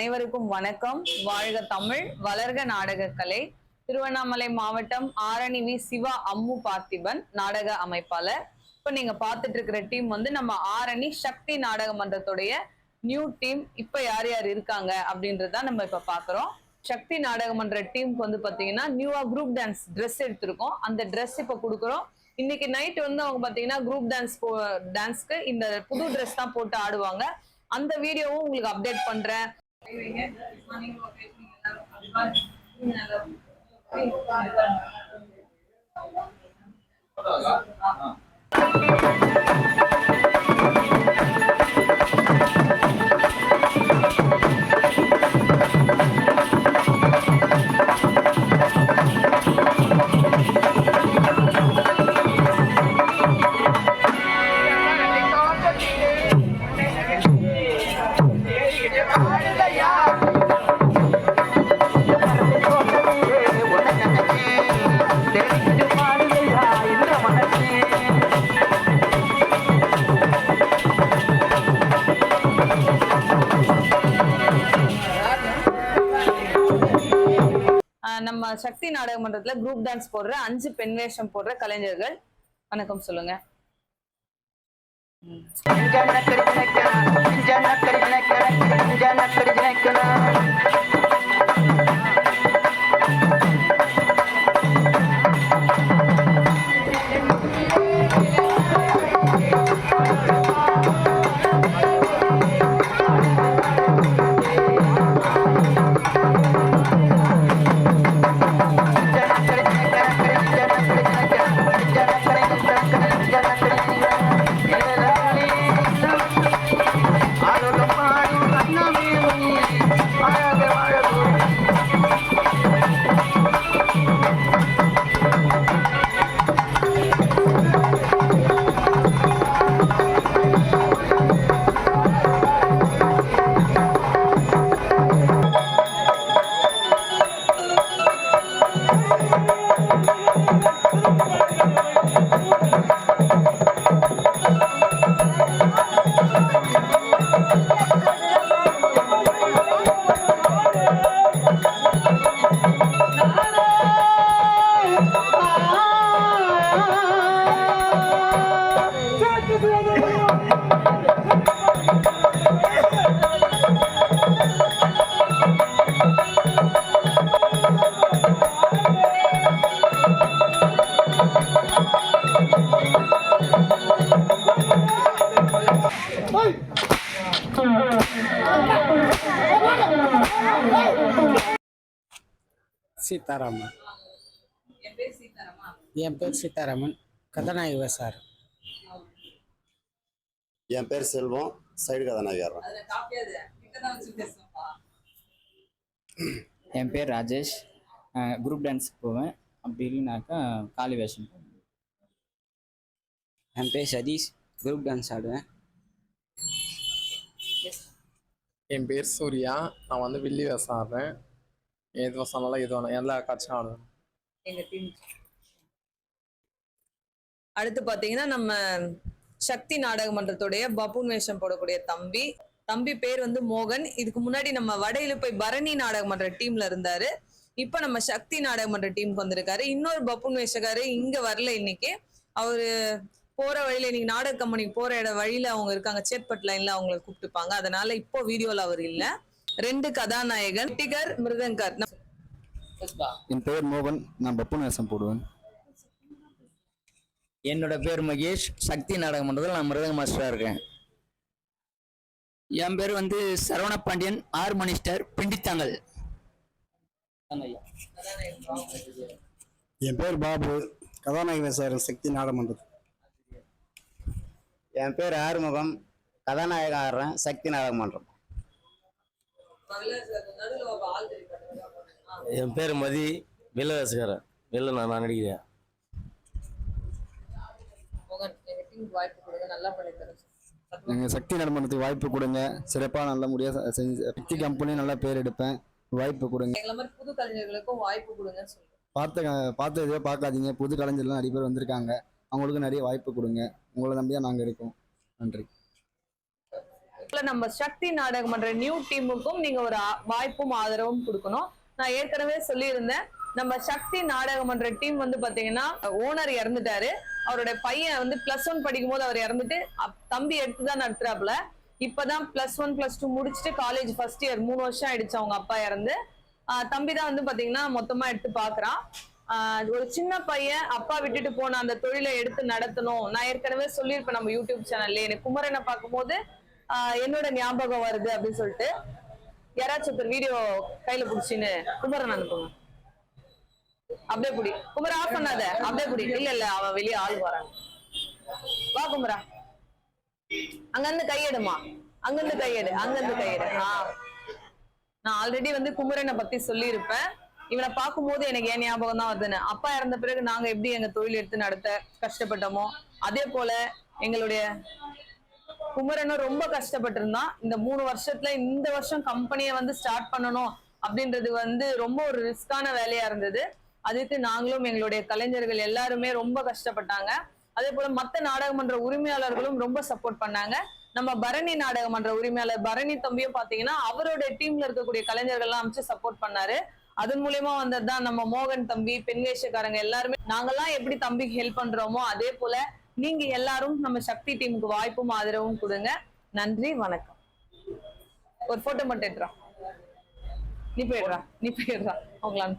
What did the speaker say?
அனைவருக்கும் வணக்கம். வாழ்க தமிழ், வளர்க நாடகக்கலை. திருவண்ணாமலை மாவட்டம் ஆரணி வி சிவா அம்மு பார்த்திபன் நாடக அமைப்பாளர். இப்ப நீங்க பாத்துட்டு இருக்கிற டீம் வந்து நம்ம ஆரணி சக்தி நாடக மன்றத்துடைய நியூ டீம். இப்ப யார் யார் இருக்காங்க அப்படின்றத நம்ம இப்ப பாக்குறோம். சக்தி நாடக மன்ற டீமுக்கு வந்து பாத்தீங்கன்னா நியூவா குரூப் டான்ஸ் ட்ரெஸ் எடுத்திருக்கோம். அந்த ட்ரெஸ் இப்ப கொடுக்குறோம். இன்னைக்கு நைட் வந்து அவங்க பாத்தீங்கன்னா குரூப் டான்ஸ்க்கு இந்த புது ட்ரெஸ் தான் போட்டு ஆடுவாங்க. அந்த வீடியோவும் உங்களுக்கு அப்டேட் பண்றேன். நம்ம சக்தி நாடக மன்றத்துல குரூப் டான்ஸ் போடுற 5 பெண் வேஷம் போடுற கலைஞர்கள். வணக்கம் சொல்லுங்க. சீதாராமன். என் பேர் சீதாராமன், கதாநாயகி சார். என் பேர் செல்வம், சைடு கதாநாயகர். என் பேர் ராஜேஷ், குரூப் டான்ஸ் போவேன். அப்படி இல்லைனாக்கா காளி வேஷம். என் பேர் சதீஷ், குரூப் டான்ஸ் ஆடுவேன். என் பேர் சூர்யா, நான் வந்து வில்லி வேஷம் ஆடுறேன். எது வேணாலும் எது வேணும், எல்லா காட்சியும் ஆடுவேன். எங்க டீம் அடுத்து பாத்தீங்கன்னா நம்ம சக்தி நாடக மன்றத்துடைய பப்புன் வேஷம் போடக்கூடிய தம்பி பேர் வந்து மோகன். இதுக்கு முன்னாடி நம்ம வட இலுப்பை பரணி நாடக மன்ற டீம்ல இருந்தாரு. இப்ப நம்ம சக்தி நாடக மன்ற டீமுக்கு வந்திருக்காரு. இன்னொரு பப்புன் வேஷக்காரு இங்க வரல இன்னைக்கு. அவரு போற வழியில இன்னைக்கு நாடக கம்பெனிக்கு போற வழியில அவங்க இருக்காங்க, சேத்பட் லைன்ல அவங்களை கூப்பிட்டுப்பாங்க. அதனால இப்போ வீடியோல அவர் இல்ல. 2 கதாநாயகன் டிகர் மிருதங்கர். என் பேர் மோகன், நான் பப்புன் வேஷம் போடுவேன். என்னோட பேர் மகேஷ், சக்தி நாடக மன்றத்தில் நான் மிருதங்க மாஸ்டராக இருக்கேன். என் பேர் வந்து சரவண பாண்டியன், ஹார்மோனிஸ்டர், பிண்டித்தாங்கல். என் பேர் பாபு, கதாநாயகி சார், சக்தி நாடக மன்றம். என் பேர் ஆறுமுகம், கதாநாயகம் ஆடுறேன், சக்தி நாடக மன்றம். என் பேர் மதி, வில்லரசுக்காரன், வெளில நான் நடிக்கிறேன். எங்கள் சக்தி நடமன்றத்துக்கு வாய்ப்பு கொடுங்க. சிறப்பாக நல்ல முடியாது செஞ்சு சக்தி கம்பெனி நல்லா பேர் எடுப்பேன். வாய்ப்பு கொடுங்க. புது கலைஞர்களுக்கும் வாய்ப்பு கொடுங்க. பார்த்த இதே பார்க்காதீங்க. புது கலைஞர்லாம் நிறைய பேர் வந்திருக்காங்க. அவங்களுக்கு நிறைய வாய்ப்பு கொடுங்க. உங்களை நம்பியா நாங்கள் இருக்கோம். நன்றி. நம்ம சக்தி நாடகமன்ற நியூ டீமுக்கும் நீங்க ஒரு வாய்ப்பும் ஆதரவும் கொடுக்கணும். நான் ஏற்கனவே சொல்லியிருந்தேன், நம்ம சக்தி நாடகமன்ற டீம் வந்து பாத்தீங்கன்னா ஓனர் இறந்துட்டாரு. அவருடைய பையன் வந்து +1 படிக்கும் போது அவர் இறந்துட்டு தம்பி எடுத்துதான் நடத்துறாப்புல. இப்பதான் +1 +2 முடிச்சுட்டு காலேஜ் ஃபர்ஸ்ட் இயர் 3 வருஷம் ஆயிடுச்சு அவங்க அப்பா இறந்து. தம்பி தான் வந்து பாத்தீங்கன்னா மொத்தமா எடுத்து பாக்குறான். ஒரு சின்ன பையன் அப்பா விட்டுட்டு போன அந்த தொழிலை எடுத்து நடத்தணும். நான் ஏற்கனவே சொல்லியிருப்பேன் நம்ம யூடியூப் சேனல்ல, எனக்கு குமரனை பார்க்கும்போது என்னோட ஞாபகம் வருது அப்படின்னு சொல்லிட்டு. யாராச்சும் ஒரு வீடியோ கையில புடிச்சின்னு குமரன் அனுப்புங்க. அப்படியே புடி குமரா, ஆஃப் பண்ணாத, அப்படியே புடி. இல்ல அவன் வெளியே ஆள் வராங்க. வா குமரா, அங்கிருந்து கையெடுமா, அங்கிருந்து கையெடு, அங்கிருந்து கையெடு. நான் ஆல்ரெடி வந்து குமரனை பத்தி சொல்லியிருப்பேன். இவனை பார்க்கும்போது எனக்கு ஏன் ஞாபகம் தான் வருதுன்னு. அப்பா இறந்த பிறகு நாங்க எப்படி எங்க தொழில் எடுத்து நடத்த கஷ்டப்பட்டோமோ அதே போல எங்களுடைய குமரனும் ரொம்ப கஷ்டப்பட்டு இருந்தான். இந்த 3 வருஷத்துல இந்த வருஷம் கம்பெனியை வந்து ஸ்டார்ட் பண்ணணும் அப்படின்றது வந்து ரொம்ப ஒரு ரிஸ்கான வேலையா இருந்தது. அதுக்கு நாங்களும் எங்களுடைய கலைஞர்கள் எல்லாருமே ரொம்ப கஷ்டப்பட்டாங்க. அதே போல மத்த நாடகமன்ற உரிமையாளர்களும் ரொம்ப சப்போர்ட் பண்ணாங்க. நம்ம பரணி நாடகமன்ற உரிமையாளர் பரணி தம்பியும் பாத்தீங்கன்னா அவரோட டீம்ல இருக்கக்கூடிய கலைஞர்கள்லாம் அமைச்சு சப்போர்ட் பண்ணாரு. அதன் மூலியமா வந்ததுதான் நம்ம மோகன் தம்பி, பெண் வேஷக்காரங்க எல்லாருமே. நாங்கெல்லாம் எப்படி தம்பிக்கு ஹெல்ப் பண்றோமோ அதே போல நீங்க எல்லாரும் நம்ம சக்தி டீமுக்கு வாய்ப்பும் ஆதரவும் கொடுங்க. நன்றி, வணக்கம். ஒரு போட்டோ மட்டும் எடுறா, நீ போயிடுறா அவங்களாம்.